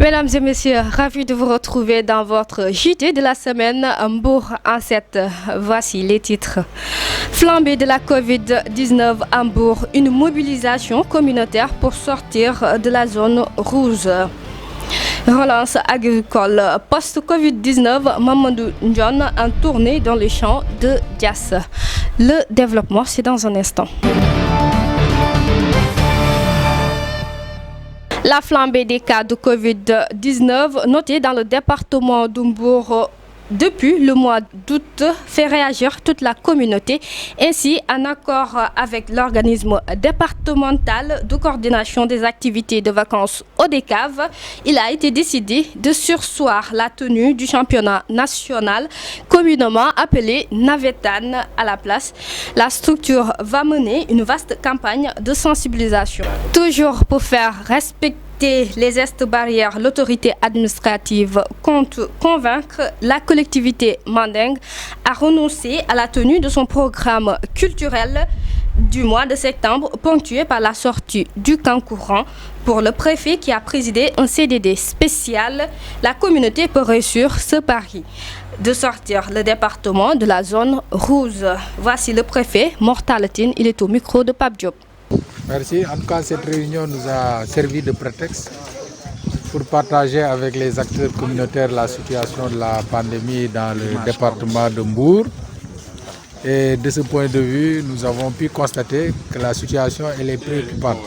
Mesdames et messieurs, ravi de vous retrouver dans votre JT de la semaine Mbour en 7. Voici les titres. Flambée de la Covid-19 à Mbour, une mobilisation communautaire pour sortir de la zone rouge. Relance agricole post-Covid-19, Mamadou Ndion en tournée dans les champs de Dias. Le développement, c'est dans un instant. La flambée des cas de Covid-19 notée dans le département d'Mbour depuis le mois d'août fait réagir toute la communauté. Ainsi, en accord avec l'organisme départemental de coordination des activités de vacances ODECAV, il a été décidé de surseoir la tenue du championnat national communément appelé Navetan à la place. La structure va mener une vaste campagne de sensibilisation. Toujours pour faire respecter les gestes barrières, l'autorité administrative compte convaincre la collectivité mandingue à renoncer à la tenue de son programme culturel du mois de septembre, ponctué par la sortie du camp courant. Pour le préfet qui a présidé un CDD spécial, la communauté peut réussir ce pari de sortir le département de la zone rouge. Voici le préfet Mortaletine, il est au micro de Pape Diop. Merci. En tout cas, cette réunion nous a servi de prétexte pour partager avec les acteurs communautaires la situation de la pandémie dans le département de Mbour. Et de ce point de vue, nous avons pu constater que la situation elle est préoccupante.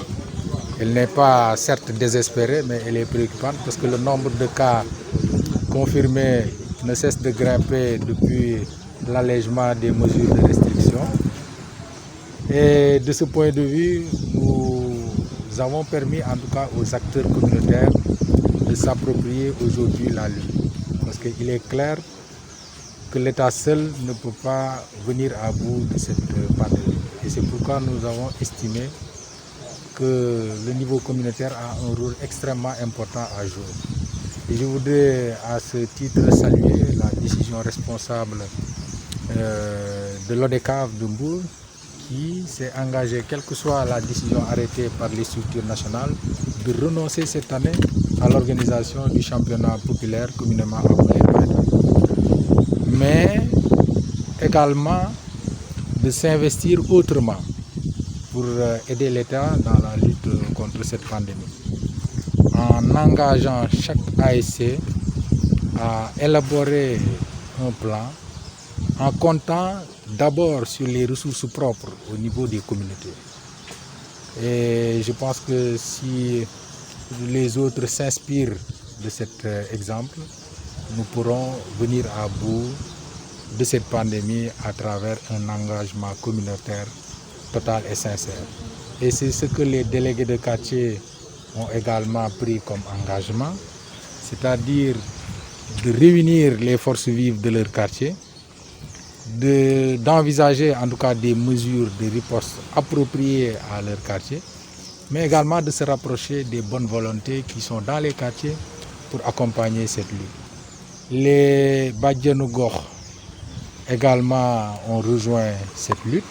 Elle n'est pas certes désespérée, mais elle est préoccupante parce que le nombre de cas confirmés ne cesse de grimper depuis l'allègement des mesures de restriction. Et de ce point de vue, nous avons permis en tout cas aux acteurs communautaires de s'approprier aujourd'hui la lutte. Parce qu'il est clair que l'État seul ne peut pas venir à bout de cette pandémie. Et c'est pourquoi nous avons estimé que le niveau communautaire a un rôle extrêmement important à jouer. Et je voudrais à ce titre saluer la décision responsable de l'ODECAV de Mbour qui s'est engagé, quelle que soit la décision arrêtée par les structures nationales, de renoncer cette année à l'organisation du championnat populaire communément appelé Navetan. Mais également de s'investir autrement pour aider l'État dans la lutte contre cette pandémie, en engageant chaque ASC à élaborer un plan en comptant d'abord sur les ressources propres au niveau des communautés. Et je pense que si les autres s'inspirent de cet exemple, nous pourrons venir à bout de cette pandémie à travers un engagement communautaire total et sincère. Et c'est ce que les délégués de quartier ont également pris comme engagement, c'est-à-dire de réunir les forces vives de leur quartier, d'envisager en tout cas des mesures de riposte appropriées à leur quartier, mais également de se rapprocher des bonnes volontés qui sont dans les quartiers pour accompagner cette lutte. Les Badjanougor également ont rejoint cette lutte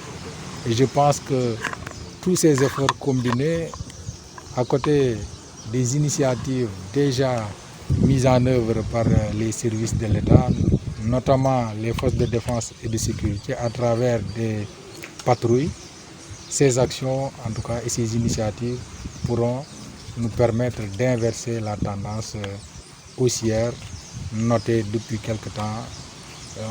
et je pense que tous ces efforts combinés, à côté des initiatives déjà mises en œuvre par les services de l'État, notamment les forces de défense et de sécurité à travers des patrouilles, ces actions en tout cas et ces initiatives pourront nous permettre d'inverser la tendance haussière notée depuis quelque temps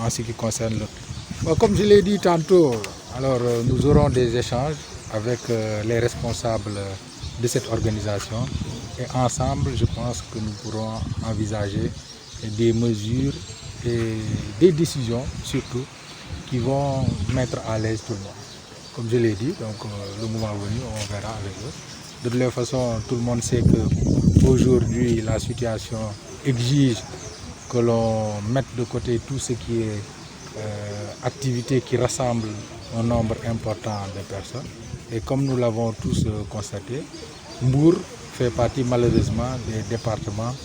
en ce qui concerne le... Comme je l'ai dit tantôt, alors nous aurons des échanges avec les responsables de cette organisation et ensemble je pense que nous pourrons envisager des mesures et des décisions surtout qui vont mettre à l'aise tout le monde. Comme je l'ai dit, donc le moment venu, on verra avec eux. De toute façon, tout le monde sait qu'aujourd'hui, la situation exige que l'on mette de côté tout ce qui est activité qui rassemble un nombre important de personnes. Et comme nous l'avons tous constaté, Mbour fait partie malheureusement des départements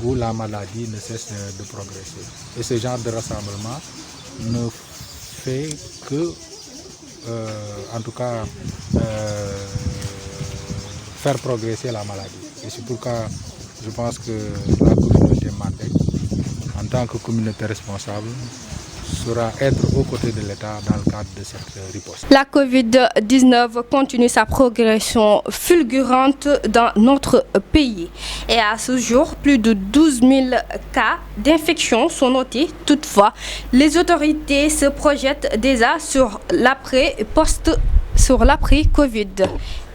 où la maladie ne cesse de progresser. Et ce genre de rassemblement ne fait que, en tout cas, faire progresser la maladie. Et c'est pourquoi je pense que la communauté Mandeng, en tant que communauté responsable, saura être aux côtés de l'État dans le cadre de cette riposte. La Covid-19 continue sa progression fulgurante dans notre pays. Et à ce jour, plus de 12 000 cas d'infection sont notés. Toutefois, les autorités se projettent déjà sur l'après-Covid.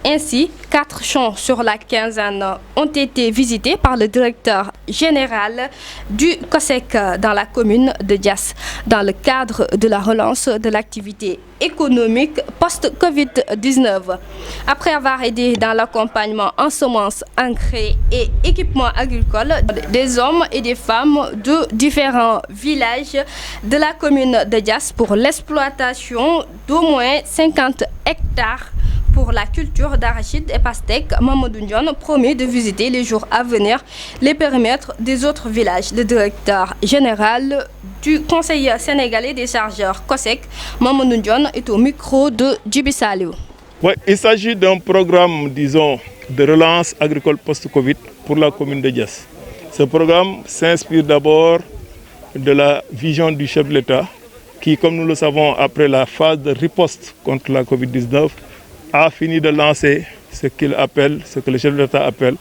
Ainsi, 4 champs sur la quinzaine ont été visités par le directeur général du COSEC dans la commune de Diass, dans le cadre de la relance de l'activité économique post-Covid-19. Après avoir aidé dans l'accompagnement en semences, engrais et équipements agricoles, des hommes et des femmes de différents villages de la commune de Diass pour l'exploitation d'au moins 50 hectares pour la culture d'arachide et pastèque, Mamadou Ndione promet de visiter les jours à venir les périmètres des autres villages. Le directeur général du Conseil sénégalais des chargeurs COSEC, Mamadou Ndione, est au micro de Djibi Saliou. Ouais, il s'agit d'un programme, disons, de relance agricole post-Covid pour la commune de Diass. Ce programme s'inspire d'abord de la vision du chef de l'État qui, comme nous le savons, après la phase de riposte contre la Covid-19, a fini de lancer ce que le chef de l'État appelle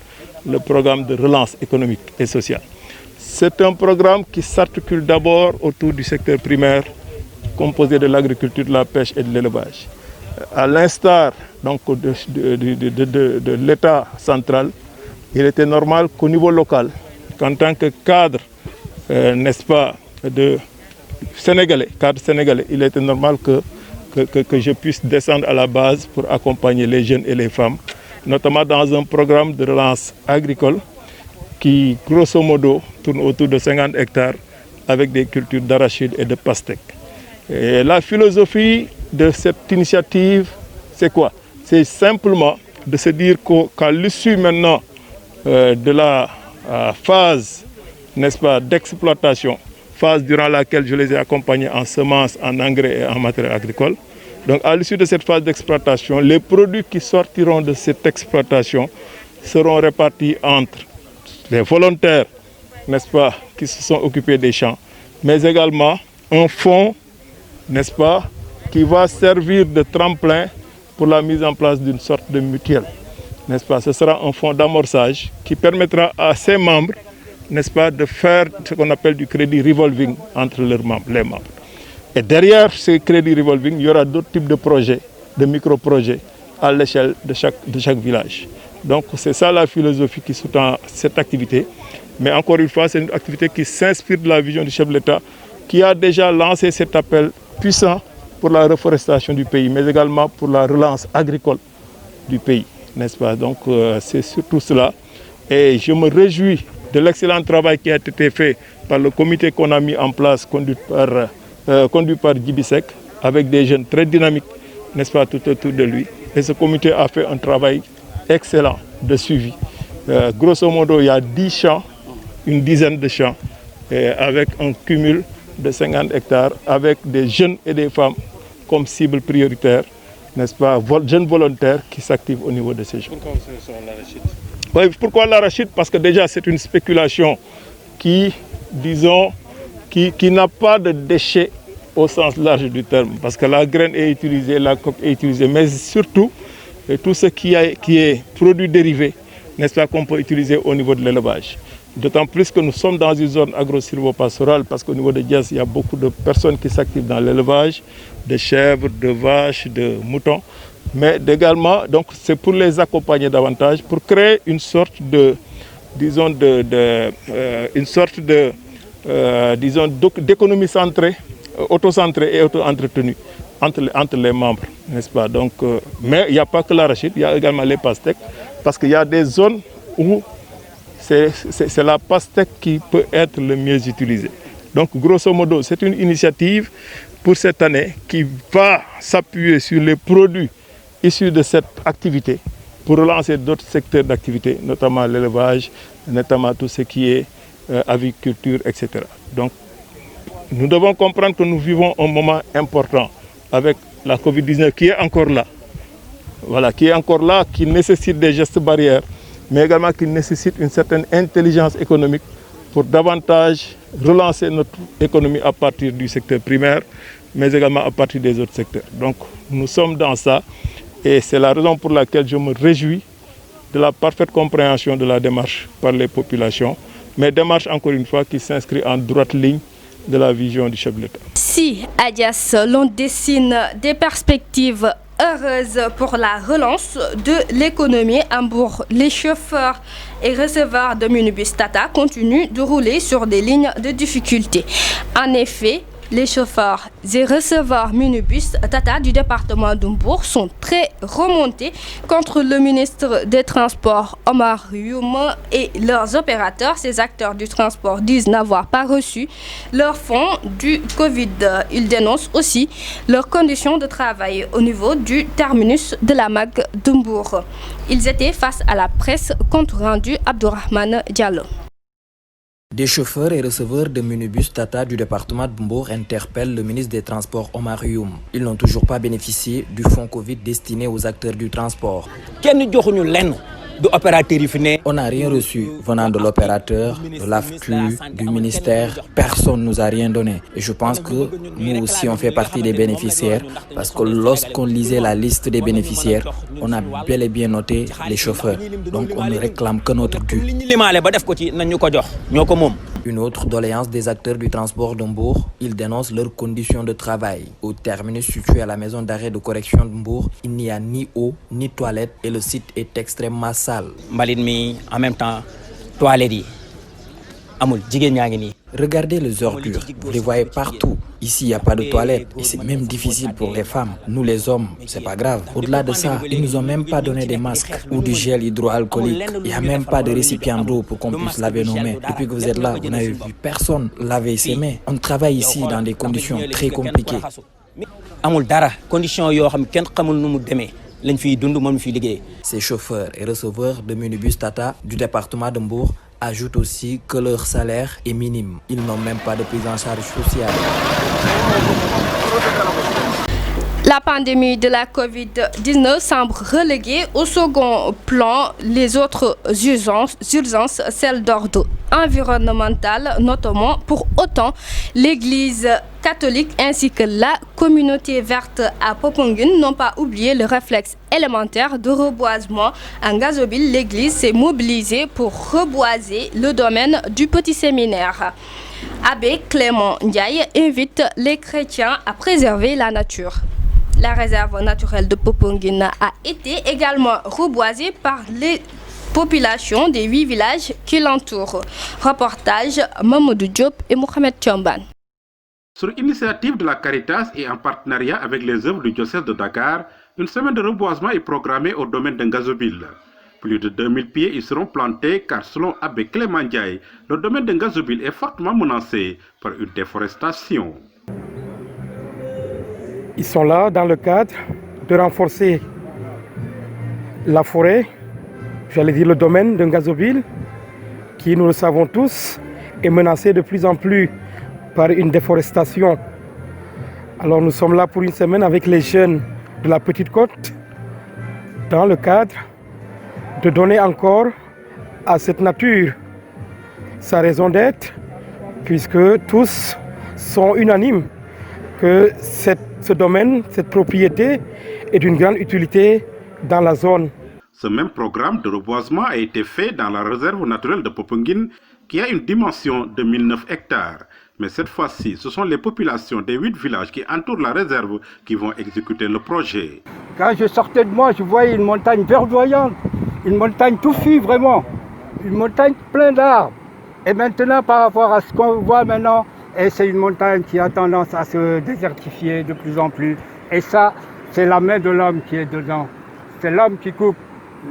le programme de relance économique et sociale. C'est un programme qui s'articule d'abord autour du secteur primaire, composé de l'agriculture, de la pêche et de l'élevage. À l'instar donc de l'État central, il était normal qu'au niveau local, qu'en tant que cadre, n'est-ce pas, cadre sénégalais, il était normal que je puisse descendre à la base pour accompagner les jeunes et les femmes, notamment dans un programme de relance agricole qui, grosso modo, tourne autour de 50 hectares avec des cultures d'arachide et de pastèque. Et la philosophie de cette initiative, c'est quoi? C'est simplement de se dire qu'à l'issue maintenant de la phase, n'est-ce pas, d'exploitation, phase durant laquelle je les ai accompagnés en semences, en engrais et en matériel agricole. Donc à l'issue de cette phase d'exploitation, les produits qui sortiront de cette exploitation seront répartis entre les volontaires, n'est-ce pas, qui se sont occupés des champs, mais également un fonds, n'est-ce pas, qui va servir de tremplin pour la mise en place d'une sorte de mutuelle, n'est-ce pas. Ce sera un fonds d'amorçage qui permettra à ses membres, n'est-ce pas, de faire ce qu'on appelle du crédit revolving entre les membres. Et derrière ce crédit revolving, il y aura d'autres types de projets, de micro-projets à l'échelle de chaque village. Donc c'est ça la philosophie qui sous-tend cette activité. Mais encore une fois, c'est une activité qui s'inspire de la vision du chef de l'État, qui a déjà lancé cet appel puissant pour la reforestation du pays, mais également pour la relance agricole du pays, n'est-ce pas. Donc c'est surtout cela. Et je me réjouis de l'excellent travail qui a été fait par le comité qu'on a mis en place, conduit par Djibi Seck, avec des jeunes très dynamiques, n'est-ce pas, tout autour de lui. Et ce comité a fait un travail excellent de suivi. Grosso modo, il y a 10 champs, une dizaine de champs, avec un cumul de 50 hectares, avec des jeunes et des femmes comme cible prioritaire, n'est-ce pas, jeunes volontaires qui s'activent au niveau de ces champs. Pourquoi vous sur l'arachide? Oui, pourquoi l'arachide? Parce que déjà c'est une spéculation qui, disons, qui n'a pas de déchets au sens large du terme. Parce que la graine est utilisée, la coque est utilisée, mais surtout tout ce qui est produit dérivé, n'est-ce pas, qu'on peut utiliser au niveau de l'élevage. D'autant plus que nous sommes dans une zone agro-silvopastorale, parce qu'au niveau de Diass, il y a beaucoup de personnes qui s'activent dans l'élevage, de chèvres, de vaches, de moutons. Mais également, donc c'est pour les accompagner davantage, pour créer une sorte de, disons, d'économie centrée, auto-centrée et auto-entretenue entre les membres, n'est-ce pas. Donc, mais il n'y a pas que l'arachide, il y a également les pastèques, parce qu'il y a des zones où c'est la pastèque qui peut être le mieux utilisée. Donc, grosso modo, c'est une initiative pour cette année qui va s'appuyer sur les produits issus de cette activité pour relancer d'autres secteurs d'activité, notamment l'élevage, notamment tout ce qui est aviculture, etc. Donc, nous devons comprendre que nous vivons un moment important avec la Covid-19 qui est encore là. Voilà, qui est encore là, qui nécessite des gestes barrières, mais également qui nécessite une certaine intelligence économique pour davantage relancer notre économie à partir du secteur primaire, mais également à partir des autres secteurs. Donc nous sommes dans ça et c'est la raison pour laquelle je me réjouis de la parfaite compréhension de la démarche par les populations, mais démarche encore une fois qui s'inscrit en droite ligne de la vision du chef de l'État. Si à Diass, l'on dessine des perspectives heureuses pour la relance de l'économie à Mbour, les chauffeurs et receveurs de minibus Tata continuent de rouler sur des lignes de difficulté. En effet, les chauffeurs et receveurs minibus Tata du département de Mbour sont très remontés contre le ministre des Transports Omar Youm et leurs opérateurs. Ces acteurs du transport disent n'avoir pas reçu leur fonds du Covid. Ils dénoncent aussi leurs conditions de travail au niveau du terminus de la MAG de Mbour. Ils étaient face à la presse, compte rendu Abdourahmane Diallo. Des chauffeurs et receveurs de minibus Tata du département de Mbour interpellent le ministre des Transports Omar Youm. Ils n'ont toujours pas bénéficié du fonds Covid destiné aux acteurs du transport. On n'a rien reçu venant de l'opérateur, de l'AFTU, du ministère. Personne ne nous a rien donné. Et je pense que nous aussi on fait partie des bénéficiaires parce que lorsqu'on lisait la liste des bénéficiaires, on a bel et bien noté les chauffeurs. Donc on ne réclame que notre dû. Une autre doléance des acteurs du transport de Mbour, ils dénoncent leurs conditions de travail. Au terminus situé à la maison d'arrêt de correction de Mbour, il n'y a ni eau ni toilette et le site est extrêmement sale. En même temps, toilettes. Regardez les ordures, vous les voyez partout. Ici, il n'y a pas de toilettes et c'est même difficile pour les femmes. Nous les hommes, c'est pas grave. Au-delà de ça, ils nous ont même pas donné des masques ou du gel hydroalcoolique. Il n'y a même pas de récipient d'eau pour qu'on puisse laver nos mains. Depuis que vous êtes là, vous n'avez vu personne laver ses mains. On travaille ici dans des conditions très compliquées. Ces chauffeurs et receveurs de minibus Tata du département de Mbour ajoutent aussi que leur salaire est minime. Ils n'ont même pas de prise en charge sociale. La pandémie de la Covid-19 semble reléguer au second plan les autres urgences, celles d'ordre environnemental notamment. Pour autant, l'Église catholique ainsi que la communauté verte à Popenguine n'ont pas oublié le réflexe élémentaire de reboisement. En Gazobile, l'Église s'est mobilisée pour reboiser le domaine du petit séminaire. Abbé Clément Ndiaye invite les chrétiens à préserver la nature. La réserve naturelle de Popenguine a été également reboisée par les populations des 8 villages qui l'entourent. Reportage Mamadou Diop et Mohamed Tchomban. Sur initiative de la Caritas et en partenariat avec les œuvres du diocèse de Dakar, une semaine de reboisement est programmée au domaine d'Ngazobile. Plus de 2000 pieds y seront plantés car selon Abbé Clément Ndiaye, le domaine d'Ngazobile est fortement menacé par une déforestation. Ils sont là dans le cadre de renforcer la forêt, j'allais dire le domaine d'Ngazobile, qui, nous le savons tous, est menacé de plus en plus par une déforestation. Alors nous sommes là pour une semaine avec les jeunes de la Petite Côte, dans le cadre de donner encore à cette nature sa raison d'être, puisque tous sont unanimes que ce domaine, cette propriété est d'une grande utilité dans la zone. Ce même programme de reboisement a été fait dans la réserve naturelle de Popenguine qui a une dimension de 1009 hectares. Mais cette fois-ci, ce sont les populations des 8 villages qui entourent la réserve qui vont exécuter le projet. Quand je sortais de moi, je voyais une montagne verdoyante, une montagne touffue vraiment, une montagne pleine d'arbres. Et maintenant, par rapport à ce qu'on voit maintenant, c'est une montagne qui a tendance à se désertifier de plus en plus. Et ça, c'est la main de l'homme qui est dedans. C'est l'homme qui coupe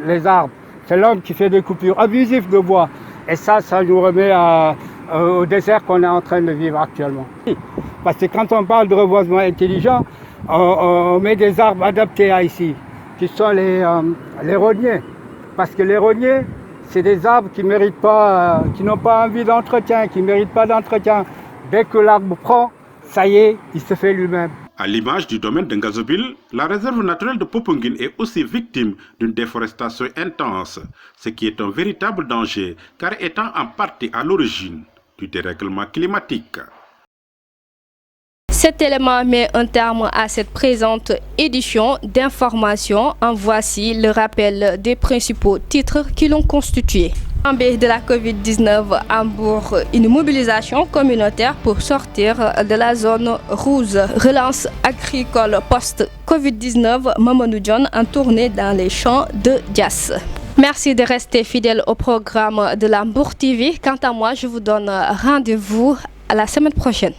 les arbres. C'est l'homme qui fait des coupures abusives de bois. Et ça nous remet au désert qu'on est en train de vivre actuellement. Parce que quand on parle de reboisement intelligent, on met des arbres adaptés à ici, qui sont les rogniers. Parce que les rogniers, c'est des arbres qui n'ont pas envie d'entretien, qui ne méritent pas d'entretien. Dès que l'arbre prend, ça y est, il se fait lui-même. À l'image du domaine de Ngazobile, la réserve naturelle de Popenguine est aussi victime d'une déforestation intense, ce qui est un véritable danger car étant en partie à l'origine du dérèglement climatique. Cet élément met un terme à cette présente édition d'information. En voici le rappel des principaux titres qui l'ont constitué. En baie de la Covid-19 à Mbour, une mobilisation communautaire pour sortir de la zone rouge. Relance agricole post-Covid-19, Mamadou John en tournée dans les champs de Dias. Merci de rester fidèle au programme de la Mbour TV. Quant à moi, je vous donne rendez-vous à la semaine prochaine.